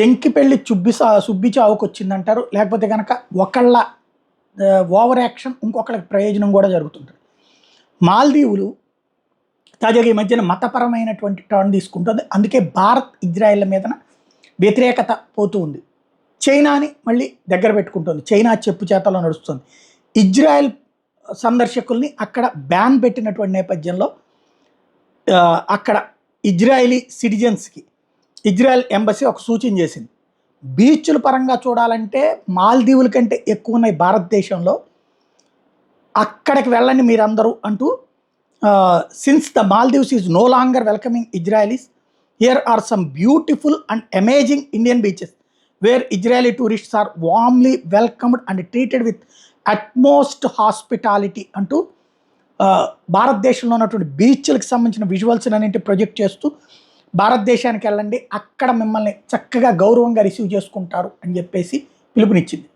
ఎంకి పెళ్లి సుబ్బి చావుకు వచ్చిందంటారు. లేకపోతే కనుక ఒకళ్ళ ఓవర్ యాక్షన్ ఇంకొకళ్ళకి ప్రయోజనం కూడా జరుగుతుంటుంది. మాల్దీవులు తాజాగా ఈ మధ్యన మతపరమైనటువంటి టర్న్ తీసుకుంటుంది. అందుకే భారత్ ఇజ్రాయెల్ మీదన వ్యతిరేకత పోతూ ఉంది. చైనాని మళ్ళీ దగ్గర పెట్టుకుంటుంది. చైనా చెప్పు చేతల్లో నడుస్తుంది. ఇజ్రాయెల్ సందర్శకుల్ని అక్కడ బ్యాన్ పెట్టినటువంటి నేపథ్యంలో అక్కడ ఇజ్రాయలీ సిటిజన్స్కి ఇజ్రాయెల్ ఎంబసీ ఒక సూచన చేసింది. బీచ్ల పరంగా చూడాలంటే మాల్దీవుల కంటే ఎక్కువ ఉన్నాయి భారతదేశంలో, అక్కడికి వెళ్ళండి మీరందరూ అంటూ. Since the Maldives is no longer welcoming Israelis, here are some beautiful and amazing Indian beaches where Israeli tourists are warmly welcomed and treated with utmost hospitality అంటూ భారతదేశంలో ఉన్నటువంటి బీచ్లకు సంబంధించిన విజువల్స్ అన్నింటి ప్రొజెక్ట్ చేస్తూ భారతదేశానికి వెళ్ళండి, అక్కడ మిమ్మల్ని చక్కగా గౌరవంగా రిసీవ్ చేసుకుంటారు అని చెప్పేసి పిలుపునిచ్చింది.